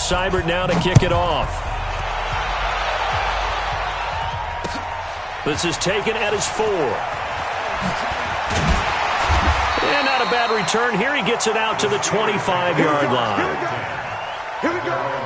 Seibert now to kick it off. This is taken at his 4. And not a bad return here. He gets it out to the 25-yard line. Here we go.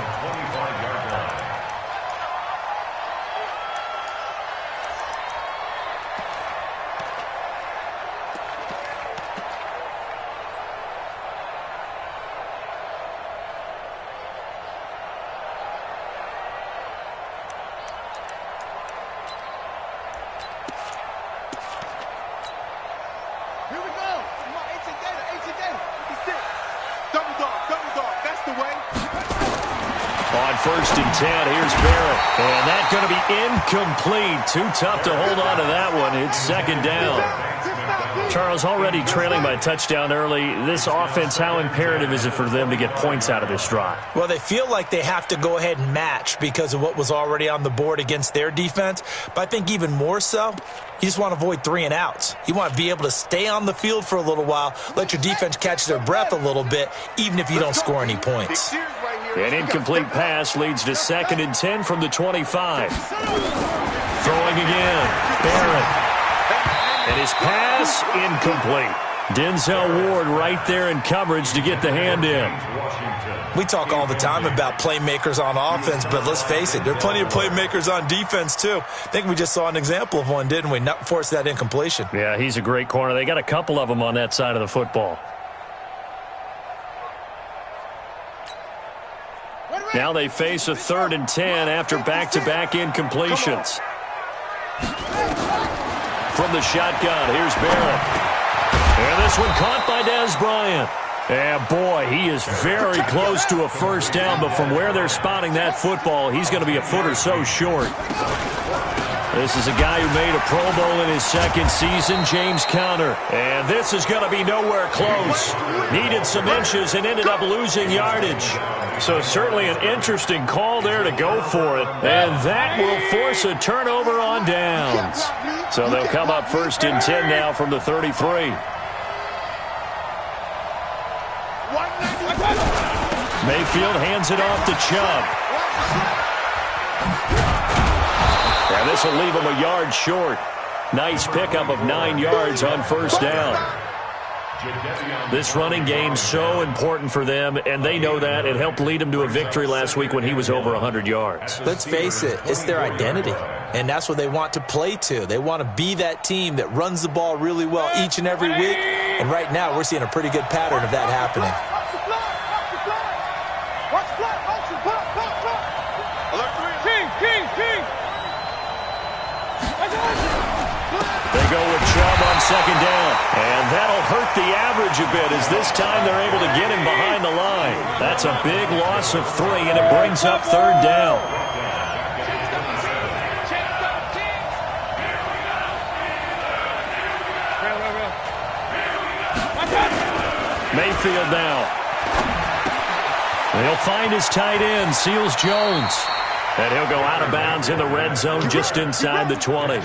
On 1st and 10, here's Barrett. And that's going to be incomplete. Too tough to hold on to that one. It's 2nd down. Charles, already trailing by a touchdown early. This offense, how imperative is it for them to get points out of this drive? Well, they feel like they have to go ahead and match because of what was already on the board against their defense. But I think even more so, you just want to avoid 3 and outs. You want to be able to stay on the field for a little while, let your defense catch their breath a little bit, even if you don't score any points. An incomplete pass leads to 2nd and 10 from the 25. Throwing again. Barrett. And his pass incomplete. Denzel Ward right there in coverage to get the hand in. We talk all the time about playmakers on offense, but let's face it, there are plenty of playmakers on defense too. I think we just saw an example of one, didn't we? Not force that incompletion. Yeah, he's a great corner. They got a couple of them on that side of the football. Now they face a 3rd and 10 after back-to-back incompletions. From the shotgun, here's Barrett. And this one caught by Dez Bryant. And boy, he is very close to a 1st down, but from where they're spotting that football, he's going to be a foot or so short. This is a guy who made a Pro Bowl in his 2nd season, James Conner. And this is going to be nowhere close. Needed some inches and ended up losing yardage. So certainly an interesting call there to go for it. And that will force a turnover on downs. So they'll come up 1st and 10 now from the 33. Mayfield hands it off to Chubb. And this will leave him a yard short. Nice pickup of 9 yards on 1st down. This running game so important for them, and they know that. It helped lead them to a victory last week when he was over 100 yards. Let's face it, it's their identity, and that's what they want to play to. They want to be that team that runs the ball really well each and every week, and right now we're seeing a pretty good pattern of that happening. They go with Chubb on 2nd down, and that'll hurt the average a bit as this time they're able to get him behind the line. That's a big loss of 3, and it brings up 3rd down. Mayfield now. He'll find his tight end, Seals Jones. And he'll go out of bounds in the red zone just inside the 20.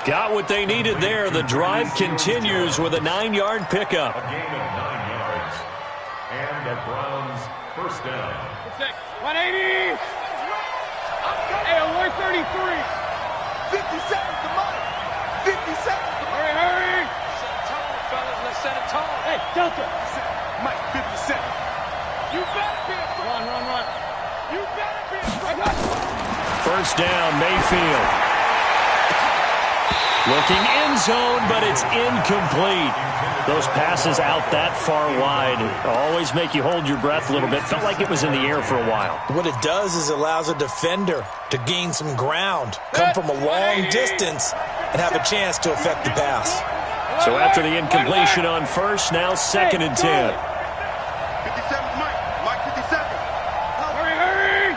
Got what they needed there. The drive continues with a 9-yard pickup. A gain of 9 yards. And the Browns 1st down. 180. Hey, 133. 50 seconds to Mike. 50 seconds to Mike. Hurry. Set a tone, fellas. Let's set a tone. Hey, Delta. Mike, 50 seconds. You better be a run. You better be a 1st down, Mayfield. Looking end zone, but it's incomplete. Those passes out that far wide always make you hold your breath a little bit. Felt like it was in the air for a while. What it does is it allows a defender to gain some ground, come from a long distance, and have a chance to affect the pass. So after the incompletion on 1st, now 2nd and 10. 57's Mike. Mike, 57. Hurry.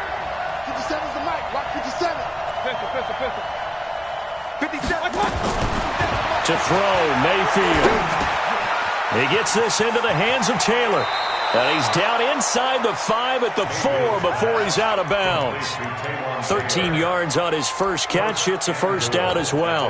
57's the Mike. Mike, 57. Pistol. 57. To throw, Mayfield. He gets this into the hands of Taylor. And he's down inside the 5 at the 4 before he's out of bounds. 13 yards on his first catch. It's a 1st down as well.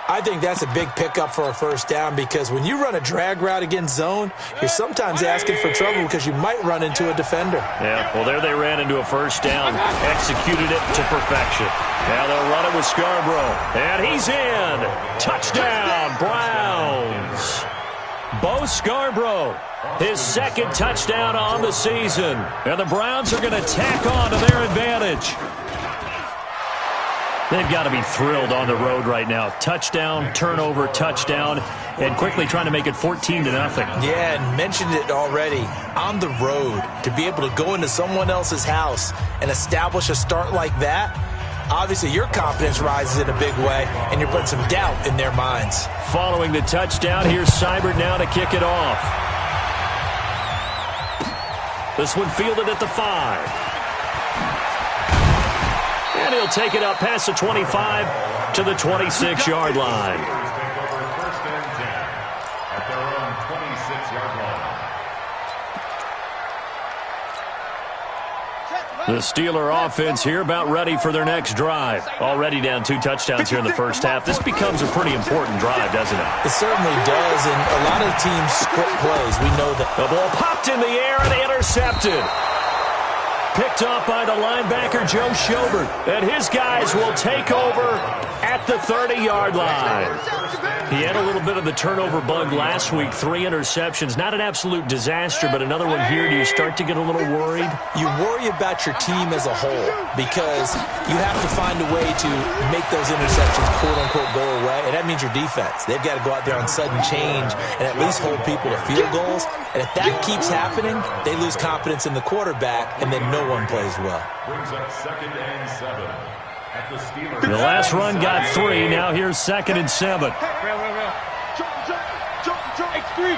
I think that's a big pickup for a first down because when you run a drag route against zone, you're sometimes asking for trouble because you might run into a defender. Yeah, well, there they ran into a first down, executed it to perfection. Now they'll run it with Scarborough, and he's in. Touchdown, Browns. Bo Scarborough, his second touchdown on the season, and the Browns are going to tack on to their advantage. They've got to be thrilled on the road right now. Touchdown, turnover, touchdown, and quickly trying to make it 14-0. Yeah, and mentioned it already. On the road, to be able to go into someone else's house and establish a start like that, obviously your confidence rises in a big way, and you're putting some doubt in their minds. Following the touchdown, here's Seibert now to kick it off. This one fielded at the 5. And he'll take it up past the 25 to the 26-yard line. The Steeler offense here about ready for their next drive. Already down 2 touchdowns here in the first half. This becomes a pretty important drive, doesn't it? It certainly does, and a lot of teams script plays. We know that. The ball popped in the air and intercepted. Picked up by the linebacker, Joe Schobert. And his guys will take over at the 30-yard line. He had a little bit of the turnover bug last week. 3 interceptions. Not an absolute disaster, but another one here. Do you start to get a little worried? You worry about your team as a whole because you have to find a way to make those interceptions, quote-unquote, go away. And that means your defense. They've got to go out there on sudden change and at least hold people to field goals. And if that keeps happening, they lose confidence in the quarterback, and then no one plays well. Brings up 2nd and 7 at the Steelers. The last run got 3. Now here's 2nd and 7. Jump, X3,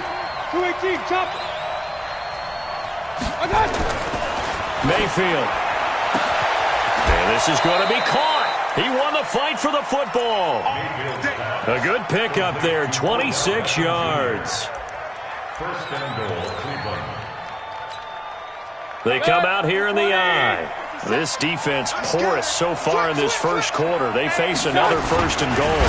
218, jump. I got it. Mayfield. And this is going to be caught. He won the fight for the football. A good pickup there, 26 yards. 1st and goal, Cleveland. They come out here in the eye. This defense porous so far in this first quarter. They face another 1st and goal.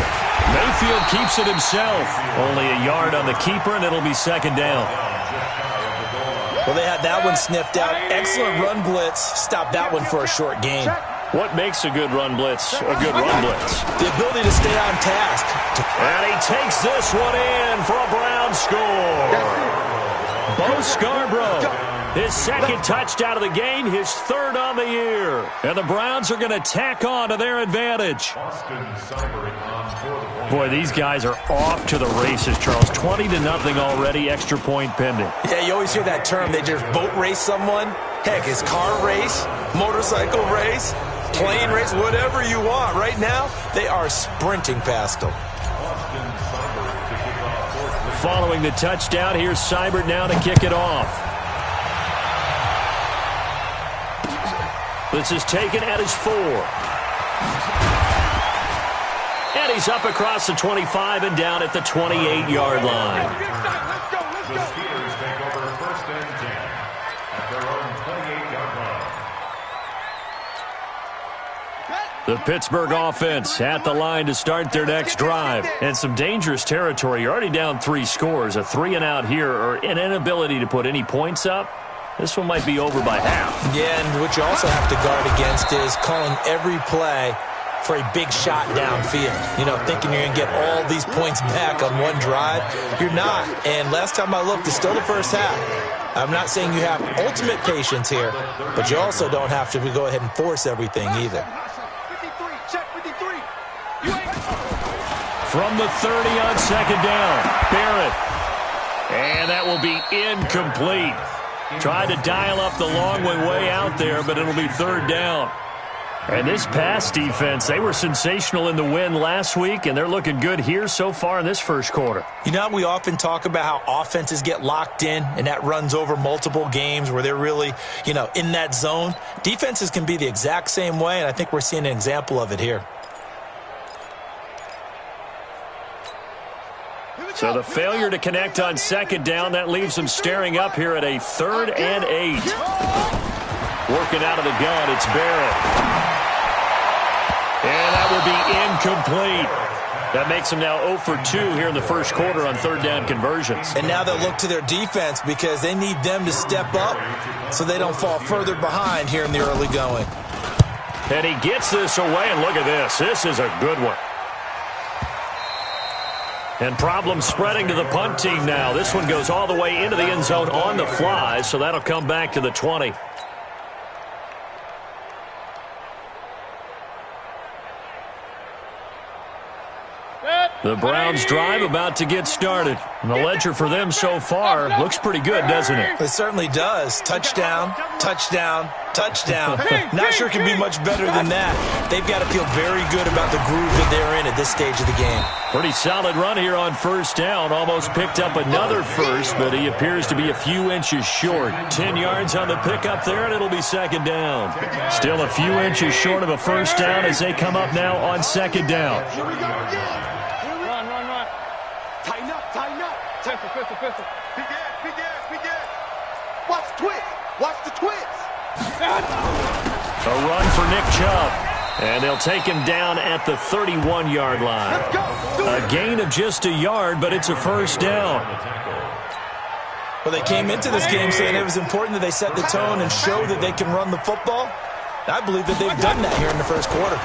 Mayfield keeps it himself. Only a yard on the keeper, and it'll be 2nd down. Well, they had that one sniffed out. Excellent run blitz. Stopped that one for a short gain. What makes a good run blitz a good run blitz? The ability to stay on task. And he takes this one in for a Brown score. Bo Scarborough, his 2nd touchdown of the game, his 3rd on the year. And the Browns are going to tack on to their advantage. Boy, these guys are off to the races, Charles. 20-0 already, extra point pending. Yeah, you always hear that term. They just boat race someone. Heck, it's car race, motorcycle race, plane race, whatever you want. Right now, they are sprinting past them. Following the touchdown, here's Seibert now to kick it off. This is taken at his 4. And he's up across the 25 and down at the 28-yard line. The Steelers take over 1st and 10 at their own 28-yard line. The Pittsburgh offense at the line to start their next drive. And some dangerous territory. You're already down 3 scores. A 3-and-out here or an inability to put any points up. This one might be over by half. Yeah, and what you also have to guard against is calling every play for a big shot downfield. You know, thinking you're going to get all these points back on one drive. You're not. And last time I looked, it's still the first half. I'm not saying you have ultimate patience here, but you also don't have to go ahead and force everything either. 53, check 53. From the 30 on 2nd down, Barrett. And that will be incomplete. Tried to dial up the long way out there, but it'll be 3rd down. And this pass defense, they were sensational in the win last week, and they're looking good here so far in this first quarter. You know, we often talk about how offenses get locked in, and that runs over multiple games where they're really, you know, in that zone. Defenses can be the exact same way, and I think we're seeing an example of it here. So the failure to connect on 2nd down, that leaves them staring up here at a 3rd and 8. Working out of the gun, it's Barrett. And that will be incomplete. That makes them now 0 for 2 here in the first quarter on third down conversions. And now they'll look to their defense because they need them to step up so they don't fall further behind here in the early going. And he gets this away, and look at this. This is a good one. And problems spreading to the punt team now. This one goes all the way into the end zone on the fly, so that'll come back to the 20. The Browns drive about to get started. And the ledger for them so far looks pretty good, doesn't it? It certainly does. Touchdown, touchdown, touchdown. Not sure it can be much better than that. They've got to feel very good about the groove that they're in at this stage of the game. Pretty solid run here on first down. Almost picked up another first, but he appears to be a few inches short. 10 yards on the pickup there, and it'll be second down. Still a few inches short of a first down as they come up now on second down. Here we go again. Run. Tighten up. Pistol. Big ass. Watch the twist. A run for Nick Chubb. And they'll take him down at the 31-yard line. A gain of just a yard, but it's a first down. Well, they came into this game saying it was important that they set the tone and show that they can run the football. I believe that they've done that here in the first quarter.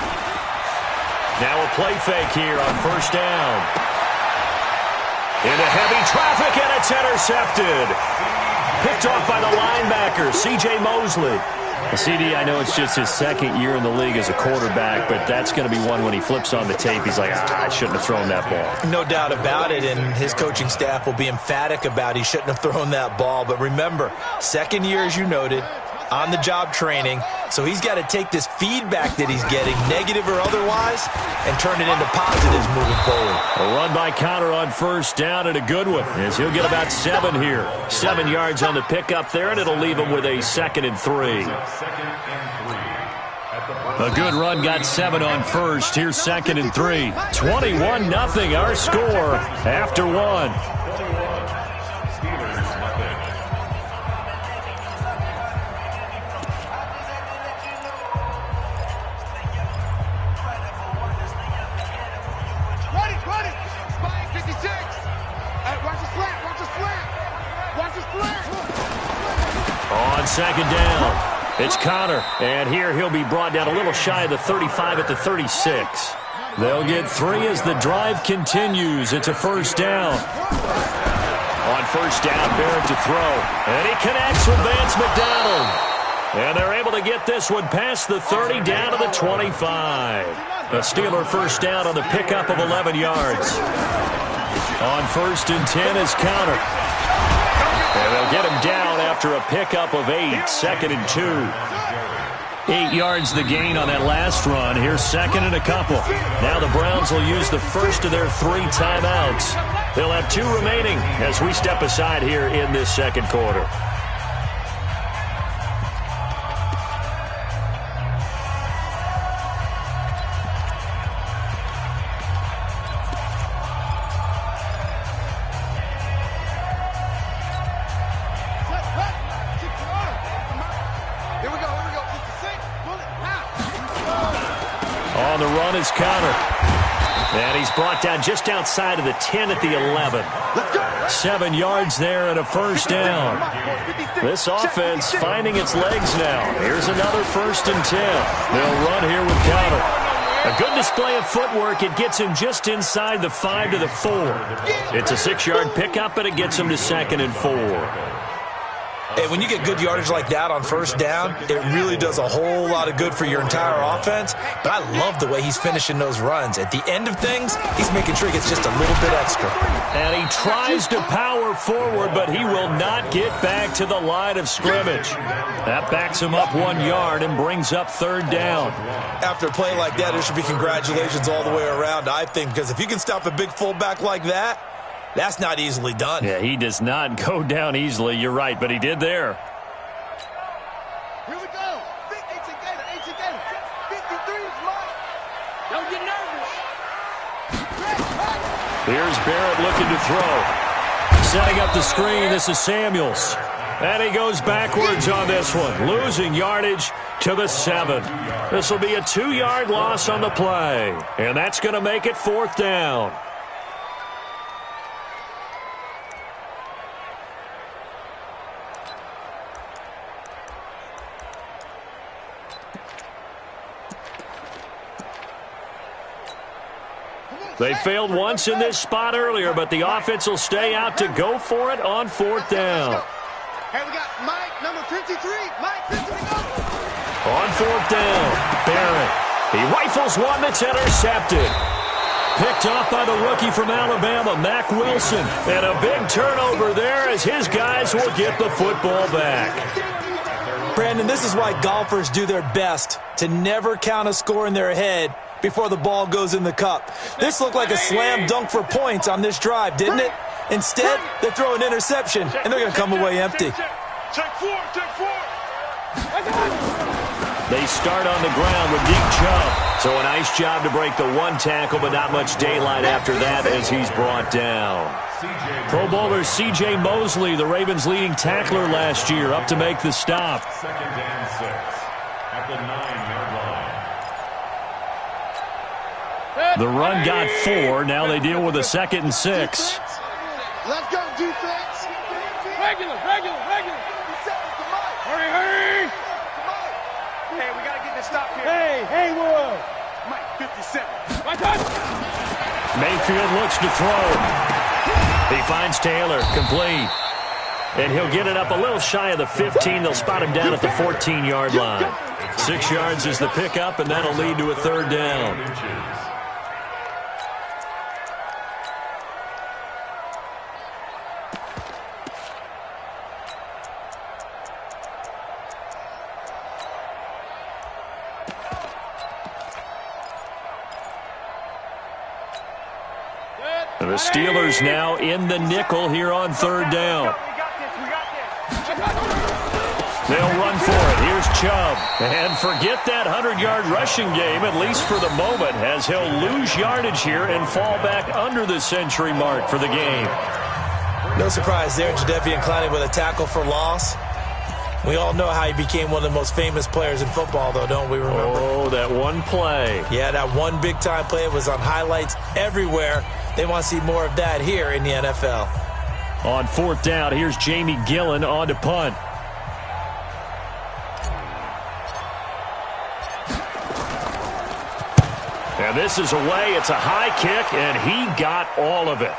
Now a play fake here on first down. Into heavy traffic, and it's intercepted. Picked off by the linebacker, C.J. Mosley. CD, I know it's just his second year in the league as a quarterback, but that's going to be one when he flips on the tape. He's like, I shouldn't have thrown that ball. No doubt about it, and his coaching staff will be emphatic about he shouldn't have thrown that ball. But remember, second year, as you noted, on-the-job training, so he's got to take this feedback that he's getting, negative or otherwise, and turn it into positives moving forward. A run by Connor on first down, and a good one, as he'll get about 7 here. 7 yards on the pickup there, and it'll leave him with a 2nd and 3. A good run, got 7 on first. Here's 2nd and 3. 21-0, our score after 1. On second down, it's Connor, and here he'll be brought down a little shy of the 35 at the 36. They'll get 3 as the drive continues. It's a first down. On first down, Barrett to throw, and he connects with Vance McDonald. And they're able to get this one past the 30 down to the 25. A Steeler first down on the pickup of 11 yards. On first and 10 is Connor. And they'll get him down after a pickup of 8, 2nd and 2. 8 yards the gain on that last run. Here's 2nd and a couple. Now the Browns will use the first of their 3 timeouts. They'll have 2 remaining as we step aside here in this second quarter. On the run is Connor. And he's brought down just outside of the 10 at the 11. 7 yards there and a first down. This offense finding its legs now. Here's another first and 10. They'll run here with Connor. A good display of footwork. It gets him just inside the 5 to the 4. It's a 6-yard pickup, but it gets him to 2nd and 4. And when you get good yardage like that on first down, it really does a whole lot of good for your entire offense. But I love the way he's finishing those runs. At the end of things, he's making sure he gets just a little bit extra. And he tries to power forward, but he will not get back to the line of scrimmage. That backs him up 1 yard and brings up third down. After a play like that, there should be congratulations all the way around, I think, because if you can stop a big fullback like that, that's not easily done. Yeah, he does not go down easily. You're right, but he did there. Here we go. 18 Gator. 53 is mine. Don't get nervous. Here's Barrett looking to throw. Setting up the screen, this is Samuels. And he goes backwards on this one, losing yardage to the 7. This will be a 2-yard loss on the play, and that's going to make it 4th down. They failed once in this spot earlier, but the offense will stay out to go for it on 4th down. Hey, we got Mike, number 53. Mike, 53, go. On 4th down, Barrett. He rifles one that's intercepted. Picked off by the rookie from Alabama, Mack Wilson. And a big turnover there as his guys will get the football back. Brandon, this is why golfers do their best to never count a score in their head before the ball goes in the cup. This looked like a slam dunk for points on this drive, didn't it? Instead, they throw an interception, and they're going to come away empty. Check 4, check 4. They start on the ground with Nick Chubb. So a nice job to break the 1 tackle, but not much daylight after that as he's brought down. Pro Bowler C.J. Mosley, the Ravens' leading tackler last year, up to make the stop. 2nd and 6 at the 9-yard line. The run got 4. Now they deal with a 2nd and 6. Let's go, defense. Regular. Hurry. Hey, we got to get this stop here. Hey, Haywood. Mike, 57. My touch. Mayfield looks to throw. He finds Taylor, complete. And he'll get it up a little shy of the 15. They'll spot him down at the 14-yard line. 6 yards is the pickup, and that'll lead to a 3rd down. The Steelers now in the nickel here on 3rd down. They'll run for it. Here's Chubb. And forget that 100-yard rushing game, at least for the moment, as he'll lose yardage here and fall back under the century mark for the game. No surprise there, Jadeveon Clowney with a tackle for loss. We all know how he became one of the most famous players in football, though, don't we remember? Oh, that one play. Yeah, that one big-time play was on highlights everywhere. They want to see more of that here in the NFL. On 4th down, here's Jamie Gillen on to punt. And this is away. It's a high kick, and he got all of it.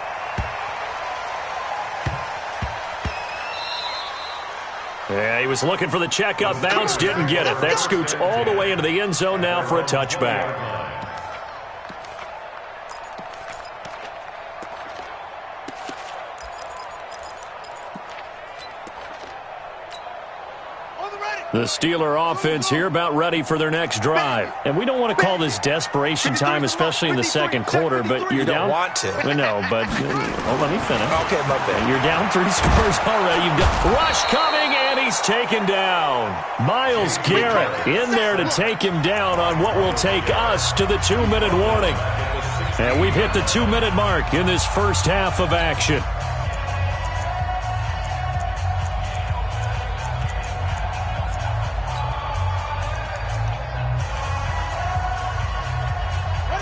Yeah, he was looking for the checkup bounce, didn't get it. That scoots all the way into the end zone now for a touchback. The Steeler offense here about ready for their next drive. And we don't want to call this desperation time, especially in the 2nd quarter, but you're down. You don't want to. No, but let me finish. Okay, my bad. You're down 3 scores already. You've got rush coming, and he's taken down. Myles Garrett in there to take him down on what will take us to the 2-minute warning. And we've hit the 2-minute mark in this first half of action.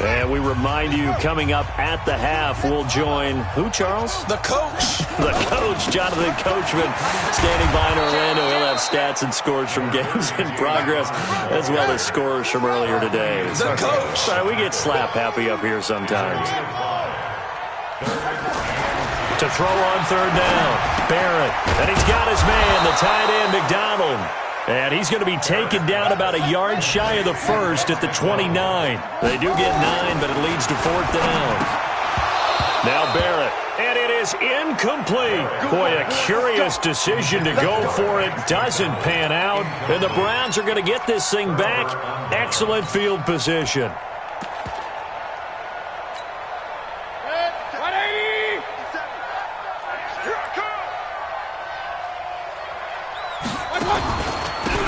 And we remind you, coming up at the half, we'll join who, Charles? The coach. The coach, Jonathan Coachman, standing by in Orlando. He'll have stats and scores from games in progress, as well as scores from earlier today. The coach. Sorry, we get slap happy up here sometimes. To throw on 3rd down, Barrett. And he's got his man, the tight end, McDonald. And he's going to be taken down about a yard shy of the 1st at the 29. They do get 9, but it leads to 4th down. Now Barrett, and it is incomplete. Boy, a curious decision to go for it. Doesn't pan out, and the Browns are going to get this thing back. Excellent field position.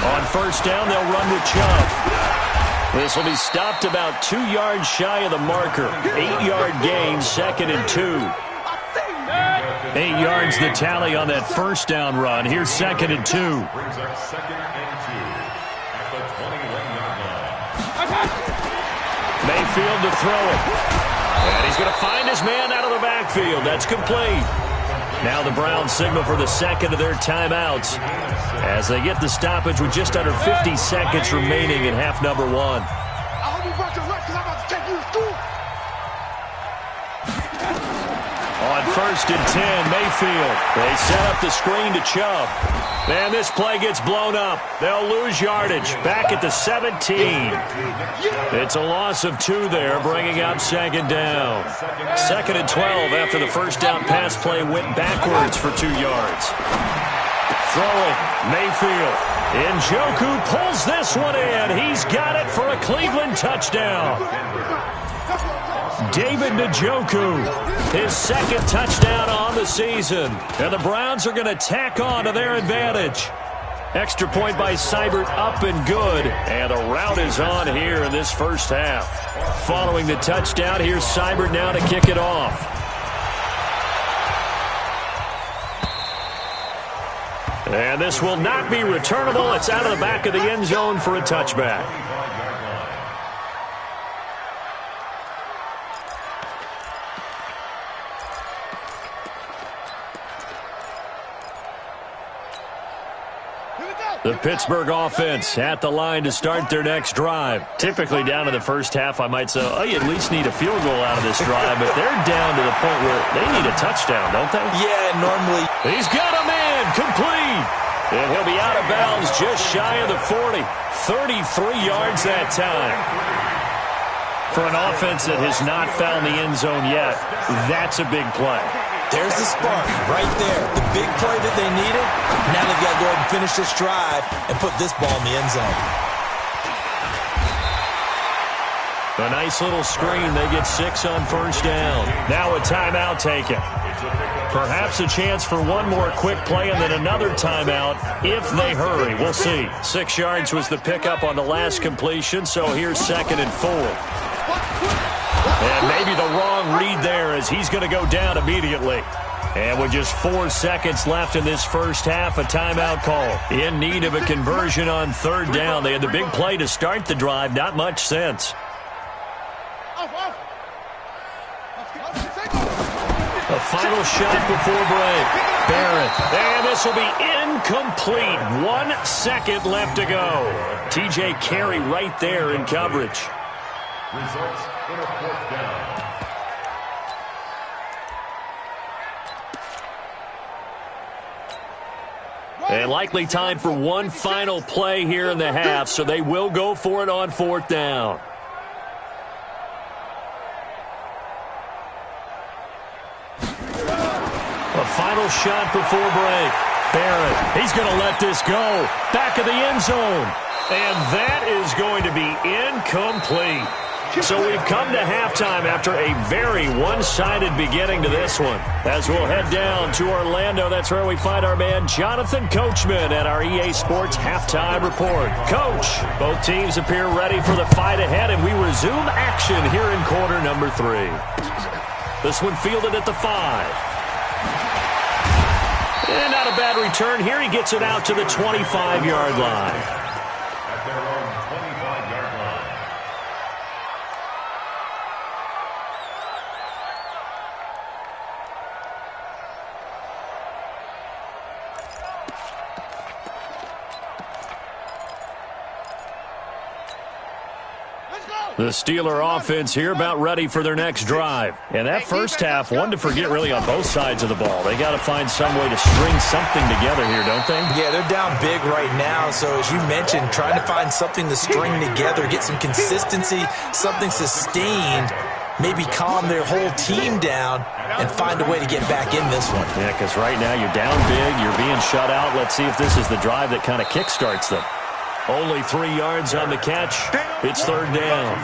On 1st down, they'll run with Chubb. This will be stopped about 2 yards shy of the marker. 8-yard gain, 2nd and 2. 8 yards the tally on that first down run. Here's 2nd and 2. Brings up 2nd and 2 at the 21-yard line. Mayfield to throw it. And he's going to find his man out of the backfield. That's complete. Now the Browns signal for the second of their timeouts as they get the stoppage with just under 50 seconds remaining in half number 1. I hope you brought your lunch because I'm about to take you to school. On 1st and 10, Mayfield. They set up the screen to Chubb. And this play gets blown up. They'll lose yardage. Back at the 17. It's a loss of 2 there, bringing up 2nd down. 2nd and 12 after the first down pass play went backwards for 2 yards. Throwing, Mayfield. Njoku pulls this one in. He's got it for a Cleveland touchdown. David Njoku, his 2nd touchdown on the season. And the Browns are going to tack on to their advantage. Extra point by Seibert up and good. And the rout is on here in this first half. Following the touchdown, here's Seibert now to kick it off. And this will not be returnable. It's out of the back of the end zone for a touchback. The Pittsburgh offense at the line to start their next drive. Typically down in the first half, I might say, oh, you at least need a field goal out of this drive, but they're down to the point where they need a touchdown, don't they? Yeah, normally. He's got a man, complete. And he'll be out of bounds just shy of the 40. 33 yards that time. For an offense that has not found the end zone yet, that's a big play. There's the spark right there. The big play that they needed. Now they've got to go ahead and finish this drive and put this ball in the end zone. A nice little screen. They get 6 on first down. Now a timeout taken. Perhaps a chance for one more quick play and then another timeout if they hurry. We'll see. 6 yards was the pickup on the last completion, so here's 2nd and 4. And maybe the wrong read there as he's going to go down immediately. And with just 4 seconds left in this first half, a timeout call. In need of a conversion on 3rd down. They had the big play to start the drive. Not much sense. A final shot before break. Barrett. And this will be incomplete. 1 second left to go. TJ Carey right there in coverage. Results in a 4th down. And likely time for one final play here in the half, so they will go for it on 4th down. A final shot before break. Barrett, he's going to let this go. Back of the end zone. And that is going to be incomplete. So we've come to halftime after a very one-sided beginning to this one. As we'll head down to Orlando, that's where we find our man Jonathan Coachman at our EA Sports Halftime Report. Coach, both teams appear ready for the fight ahead, and we resume action here in quarter number 3. This one fielded at the 5. And not a bad return here. He gets it out to the 25-yard line. At their own 25-yard line. The Steeler offense here about ready for their next drive. And that first half, one to forget really on both sides of the ball. They got to find some way to string something together here, don't they? Yeah, they're down big right now. So as you mentioned, trying to find something to string together, get some consistency, something sustained, maybe calm their whole team down and find a way to get back in this one. Yeah, because right now you're down big, you're being shut out. Let's see if this is the drive that kind of kickstarts them. Only 3 yards on the catch. It's 3rd down.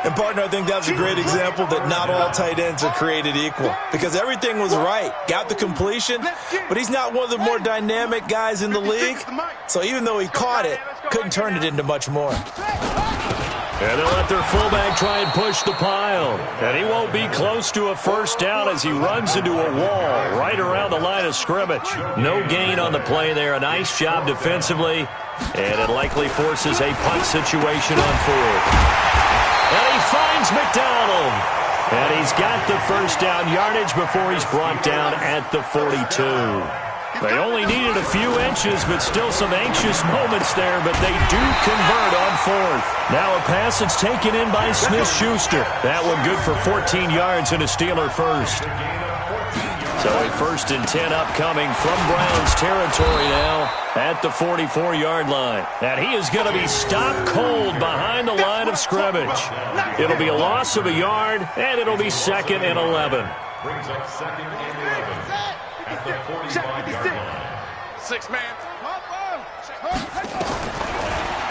And, partner, I think that was a great example that not all tight ends are created equal because everything was right. Got the completion, but he's not one of the more dynamic guys in the league. So even though he caught it, couldn't turn it into much more. And they'll let their fullback try and push the pile. And he won't be close to a first down as he runs into a wall right around the line of scrimmage. No gain on the play there. A nice job defensively. And it likely forces a punt situation on fourth. And he finds McDonald. And he's got the first down yardage before he's brought down at the 42. They only needed a few inches, but still some anxious moments there, but they do convert on fourth. Now a pass that's taken in by Smith-Schuster. That one good for 14 yards and a Steeler first. So a 1st and 10 upcoming from Browns territory now at the 44-yard line. And he is going to be stopped cold behind the line of scrimmage. It'll be a loss of a yard, and it'll be 2nd and 11. Brings up 2nd and 11. At the 45-yard line. 6 man.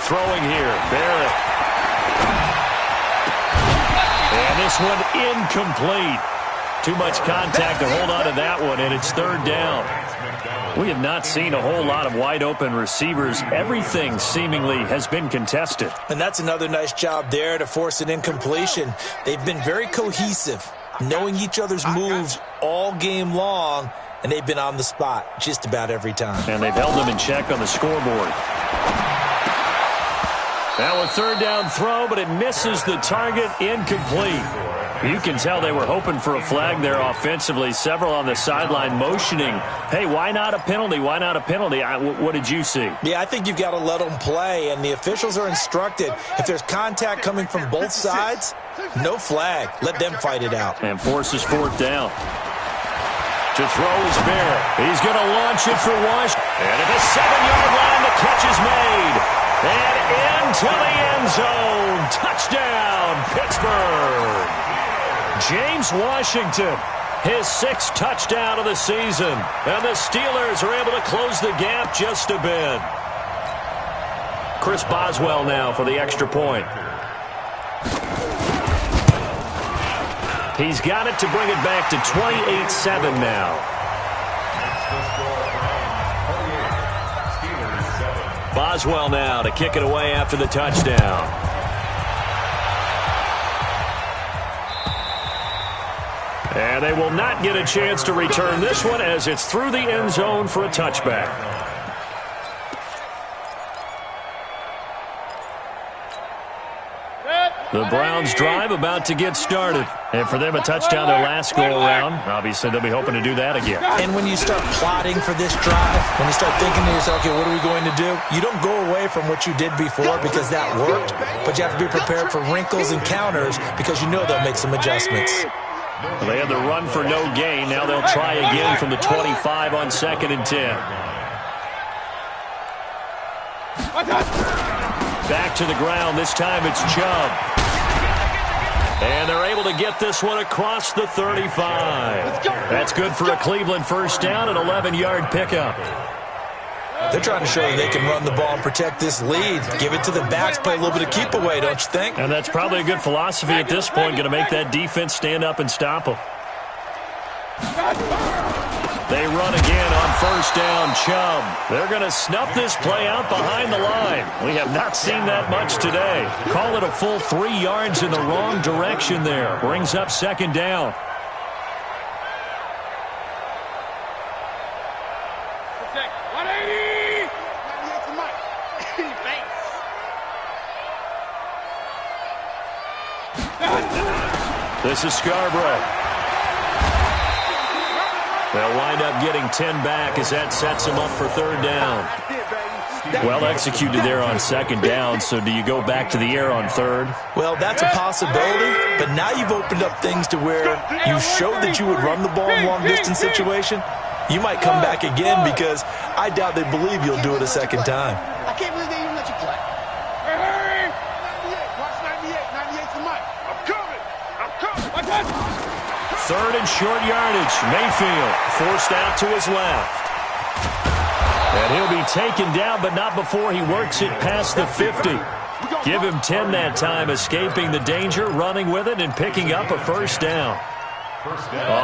Throwing here, Barrett. And this one incomplete. Too much contact to hold on to that one, and it's 3rd down. We have not seen a whole lot of wide-open receivers. Everything seemingly has been contested. And that's another nice job there to force an incompletion. They've been very cohesive, knowing each other's moves all game long, and they've been on the spot just about every time. And they've held them in check on the scoreboard. Now a 3rd down throw, but it misses the target, incomplete. You can tell they were hoping for a flag there offensively. Several on the sideline motioning, hey, why not a penalty? Why not a penalty? What did you see? Yeah, I think you've got to let them play, and the officials are instructed, if there's contact coming from both sides, no flag. Let them fight it out. And forces 4th down. To throw is Barrett. He's going to launch it for Washington. And at the 7-yard line, the catch is made. And into the end zone. Touchdown, Pittsburgh. James Washington, his 6th touchdown of the season. And the Steelers are able to close the gap just a bit. Chris Boswell now for the extra point. He's got it to bring it back to 28-7 now. Boswell now to kick it away after the touchdown. And they will not get a chance to return this one as it's through the end zone for a touchback. The Browns drive about to get started. And for them, a touchdown their last go-around. Obviously, they'll be hoping to do that again. And when you start plotting for this drive, when you start thinking to yourself, okay, what are we going to do? You don't go away from what you did before because that worked, but you have to be prepared for wrinkles and counters because you know they'll make some adjustments. Well, they had the run for no gain. Now they'll try again from the 25 on 2nd and 10. Back to the ground. This time it's Chubb. And they're able to get this one across the 35. That's good for a Cleveland first down, an 11-yard pickup. They're trying to show that they can run the ball and protect this lead. Give it to the backs, play a little bit of keep away, don't you think? And that's probably a good philosophy at this point, going to make that defense stand up and stop them. They run again on first down, Chubb. They're going to snuff this play out behind the line. We have not seen that much today. Call it a full 3 yards in the wrong direction there. Brings up 2nd down. This is Scarborough. They'll wind up getting 10 back as that sets them up for 3rd down. Well executed there on 2nd down, so do you go back to the air on 3rd? Well, that's a possibility, but now you've opened up things to where you showed that you would run the ball in long-distance situation. You might come back again because I doubt they believe you'll do it a 2nd time. I can't believe they even let you play. Hey, 98, watch 98, 98's the mic. I'm coming. Watch that. 3rd and short yardage. Mayfield forced out to his left. And he'll be taken down, but not before he works it past the 50. Give him 10 that time, escaping the danger, running with it, and picking up a first down.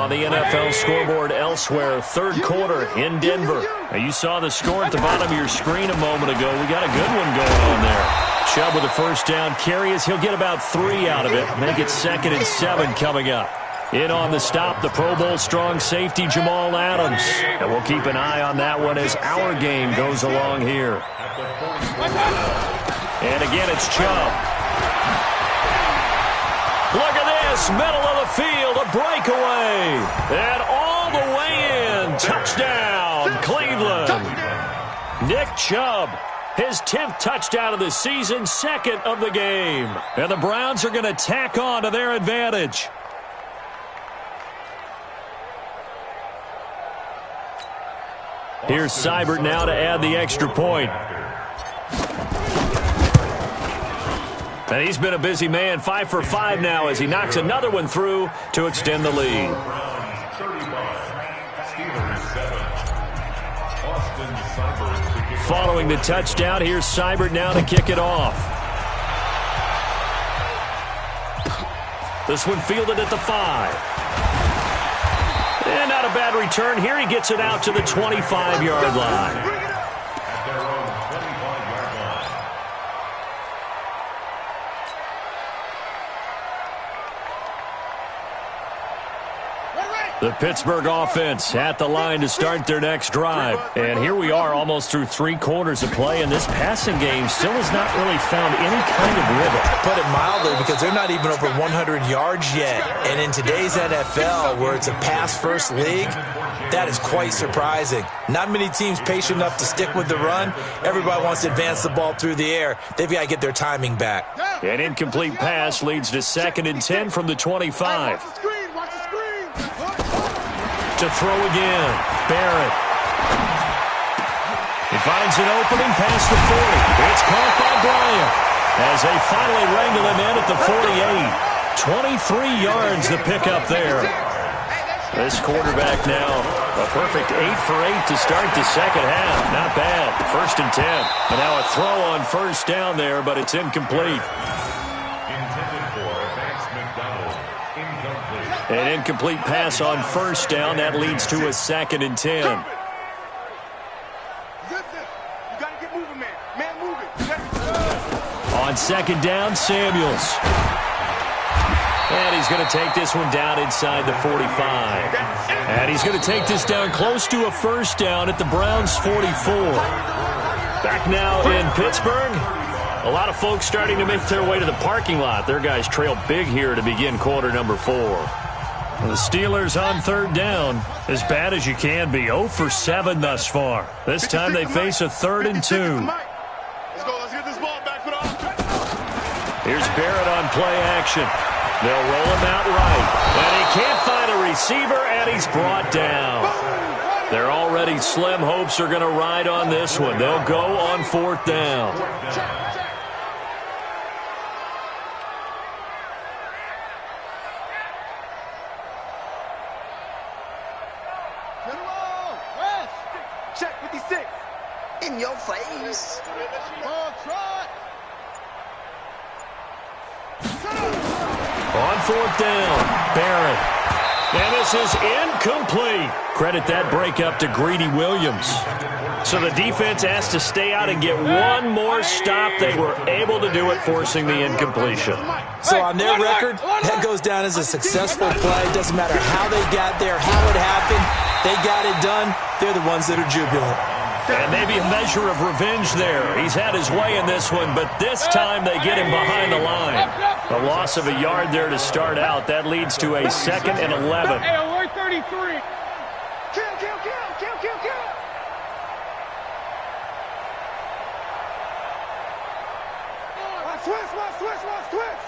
On the NFL scoreboard elsewhere, 3rd quarter in Denver. Now, you saw the score at the bottom of your screen a moment ago. We got a good one going on there. Chubb with a first down carry as he'll get about 3 out of it. Make it 2nd and 7 coming up. In on the stop, the Pro Bowl strong safety Jamal Adams. And we'll keep an eye on that one as our game goes along here. And again, it's Chubb. Look at this, middle of the field, a breakaway. And all the way in, touchdown, Cleveland. Nick Chubb, his 10th touchdown of the season, 2nd of the game. And the Browns are going to tack on to their advantage. Here's Seibert now to add the extra point. And he's been a busy man, 5 for 5 now as he knocks another one through to extend the lead. Following the touchdown, here's Seibert now to kick it off. This one fielded at the 5. And not a bad return here. He gets it out to the 25-yard line. At their own 25-yard line. The Pittsburgh offense at the line to start their next drive. And here we are almost through 3 quarters of play, and this passing game still has not really found any kind of rhythm. Put it mildly, because they're not even over 100 yards yet. And in today's NFL, where it's a pass-first league, that is quite surprising. Not many teams patient enough to stick with the run. Everybody wants to advance the ball through the air. They've got to get their timing back. An incomplete pass leads to 2nd and 10 from the 25. To throw again, Barrett. He finds an opening past the 40. It's caught by Bryant as they finally wrangle him in at the 48. 23 yards the pickup there. This quarterback now, a perfect 8 for 8 to start the second half. Not bad. 1st and 10. And now a throw on first down there, but it's incomplete. An incomplete pass on first down. That leads to a 2nd and 10. On 2nd down, Samuels. And he's going to take this one down inside the 45. And he's going to take this down close to a first down at the Browns' 44. Back now in Pittsburgh. A lot of folks starting to make their way to the parking lot. Their guys trail big here to begin quarter number 4. The Steelers on 3rd down, as bad as you can be, 0 for 7 thus far. This time they face a 3rd and 2. Let's get this ball back for the offense. Here's Barrett on play action. They'll roll him out right. And he can't find a receiver, and he's brought down. Their already slim hopes are going to ride on this one. They'll go on 4th down. Check 56. In your face. On 4th down, Barrett. And this is incomplete. Credit that breakup to Greedy Williams. So the defense has to stay out and get one more stop. They were able to do it, forcing the incompletion. So on their record, that goes down as a successful play. Doesn't matter how they got there, how it happened. They got it done. They're the ones that are jubilant. And maybe a measure of revenge there. He's had his way in this one, but this time they get him behind the line. A loss of a yard there to start out. That leads to a 2nd and 11. Hey, alert 33. Kill. Switch.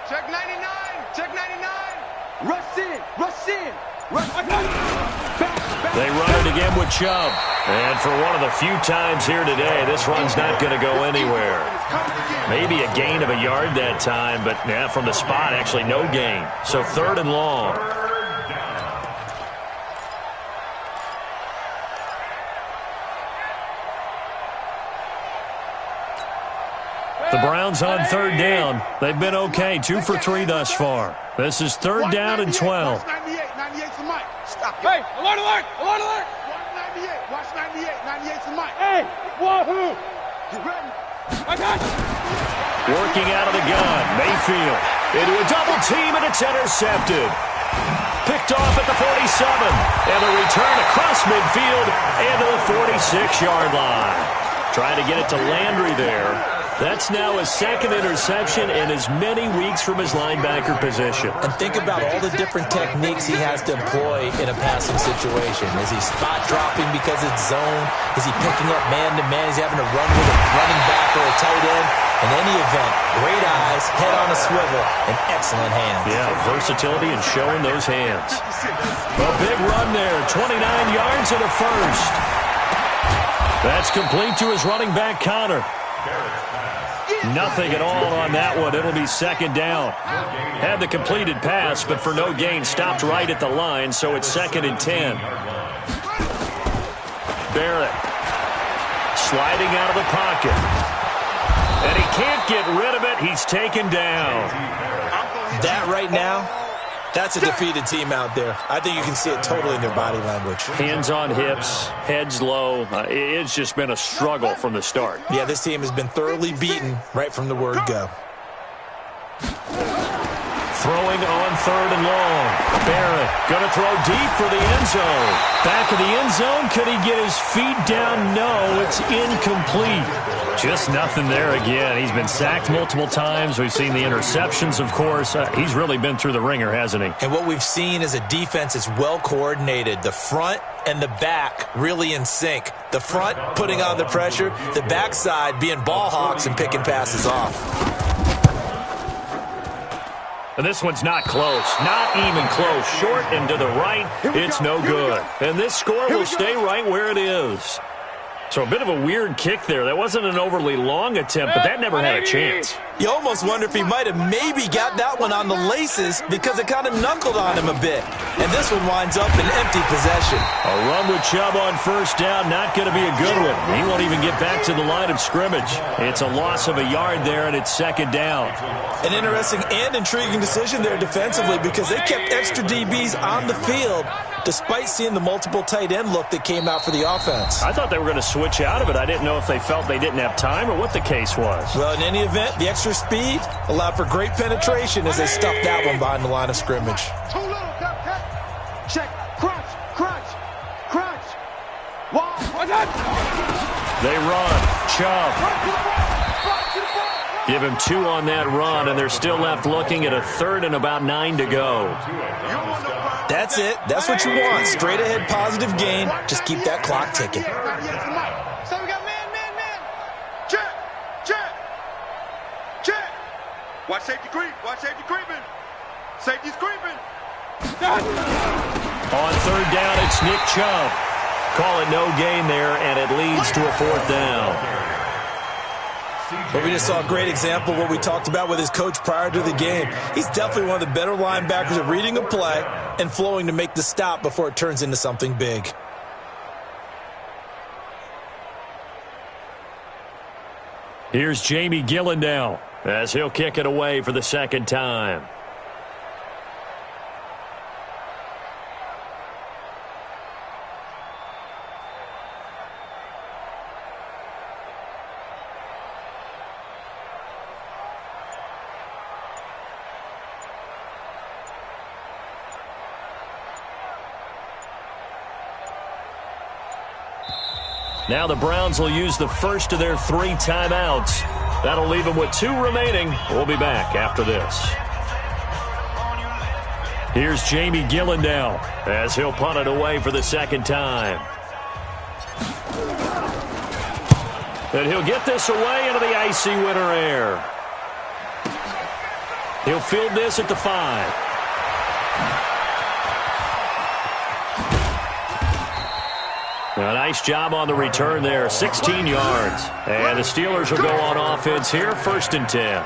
Check 99. Rush in. They run it again with Chubb. And for one of the few times here today, this run's not going to go anywhere. Maybe a gain of a yard that time, but yeah, from the spot, actually no gain. So 3rd and long. The Browns on 3rd down. They've been okay, 2 for 3 thus far. This is 3rd down and 12. Watch 98. Stop. Hey, alert. Watch 98. Hey, wahoo! Get ready. I got you. Working out of the gun, Mayfield into a double team, and it's intercepted. Picked off at the 47, and the return across midfield and to the 46-yard line. Trying to get it to Landry there. That's now his second interception in as many weeks from his linebacker position. And think about all the different techniques he has to employ in a passing situation. Is he spot dropping because it's zone? Is he picking up man-to-man? Is he having to run with a running back or a tight end? In any event, great eyes, head on a swivel, and excellent hands. Yeah, versatility and showing those hands. A big run there, 29 yards and a first. That's complete to his running back, Connor. Nothing at all on that one. It'll be second down. Had the completed pass, but for no gain, stopped right at the line, so it's 2nd and 10. Barrett sliding out of the pocket. And he can't get rid of it. He's taken down. That right now, that's a defeated team out there. I think you can see it totally in their body language. Hands on hips, heads low. It's just been a struggle from the start. Yeah, this team has been thoroughly beaten right from the word go. Throwing on 3rd and long. Barrett going to throw deep for the end zone. Back of the end zone. Could he get his feet down? No, it's incomplete. Just nothing there again. He's been sacked multiple times. We've seen the interceptions, of course. He's really been through the ringer, hasn't he? And what we've seen is a defense that's well coordinated. The front and the back really in sync. The front putting on the pressure. The backside being ball hawks and picking passes off. And this one's not close. Not even close. Short and to the right. It's no good. And this score will stay right where it is. So a bit of a weird kick there. That wasn't an overly long attempt, but that never had a chance. You almost wonder if he might have maybe got that one on the laces because it kind of knuckled on him a bit. And this one winds up in empty possession. A run with Chubb on first down, not going to be a good one. He won't even get back to the line of scrimmage. It's a loss of a yard there, and it's 2nd down. An interesting and intriguing decision there defensively because they kept extra DBs on the field despite seeing the multiple tight end look that came out for the offense. I thought they were going to switch out of it. I didn't know if they felt they didn't have time or what the case was. Well, in any event, the extra speed allowed for great penetration as they stuffed that one behind the line of scrimmage. Too little, check, crunch, crunch, crunch. Wow, they run. Chubb. Give him 2 on that run, and they're still left looking at a 3rd and about 9 to go. That's it. That's what you want. Straight ahead positive gain. Just keep that clock ticking. So we got man. Check, check, check. Watch safety creep. Watch safety creeping. Safety's creeping. On 3rd down, it's Nick Chubb. Call it no gain there, and it leads to a 4th down. But we just saw a great example of what we talked about with his coach prior to the game. He's definitely one of the better linebackers at reading a play and flowing to make the stop before it turns into something big. Here's Jamie Gillandale as he'll kick it away for the 2nd time. Now the Browns will use the first of their 3 timeouts. That'll leave them with 2 remaining. We'll be back after this. Here's Jamie Gillandale as he'll punt it away for the 2nd time. And he'll get this away into the icy winter air. He'll field this at the 5. A nice job on the return there, 16 yards. And the Steelers will go on offense here, 1st and 10.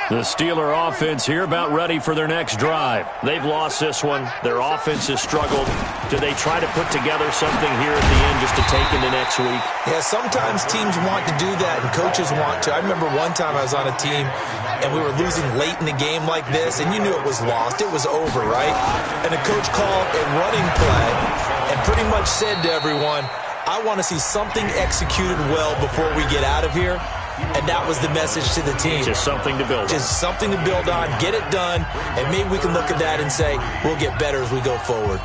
The Steeler offense here about ready for their next drive. They've lost this one. Their offense has struggled. Do they try to put together something here at the end just to take into next week? Yeah, sometimes teams want to do that and coaches want to. I remember one time I was on a team and we were losing late in the game like this, and you knew it was lost. It was over, right? And the coach called a running play and pretty much said to everyone, I want to see something executed well before we get out of here. And that was the message to the team. Just something to build on. Just something to build on, get it done, and maybe we can look at that and say, we'll get better as we go forward.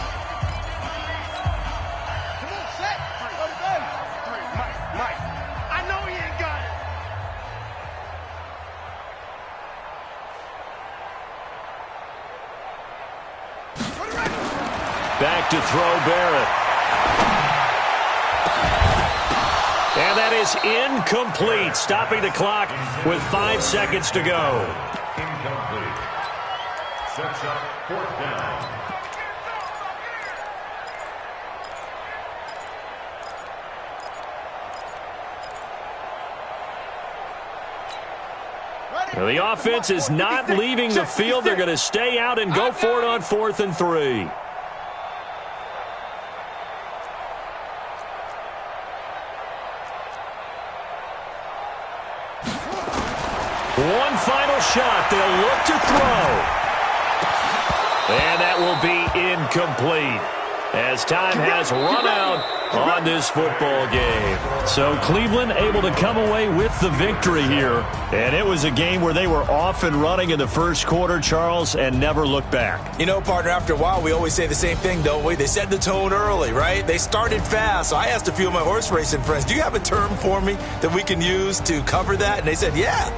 Back to throw Barrett. And that is incomplete, stopping the clock with 5 seconds to go. Incomplete. Sets up 4th down. Now, the offense is not leaving the field. They're going to stay out and go for it on 4th and 3. One final shot. They'll look to throw. And that will be incomplete as time has run out on this football game. So Cleveland able to come away with the victory here. And it was a game where they were off and running in the first quarter, Charles, and never looked back. You know, partner, after a while, we always say the same thing, don't we? They set the tone early, right? They started fast. So I asked a few of my horse racing friends, do you have a term for me that we can use to cover that? And they said, yeah.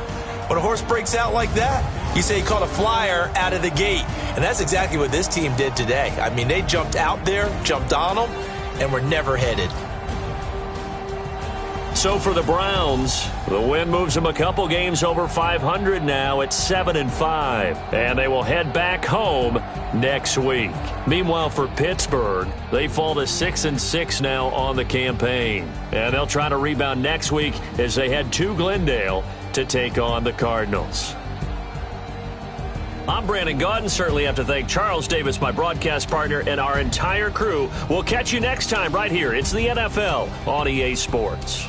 When a horse breaks out like that, you say he caught a flyer out of the gate. And that's exactly what this team did today. I mean, they jumped out there, jumped on them, and were never headed. So for the Browns, the win moves them a couple games over 500 now at 7-5. And they will head back home next week. Meanwhile, for Pittsburgh, they fall to 6-6 now on the campaign. And they'll try to rebound next week as they head to Glendale to take on the Cardinals. I'm Brandon Gaudin. Certainly have to thank Charles Davis, my broadcast partner, and our entire crew. We'll catch you next time right here. It's the NFL on EA Sports.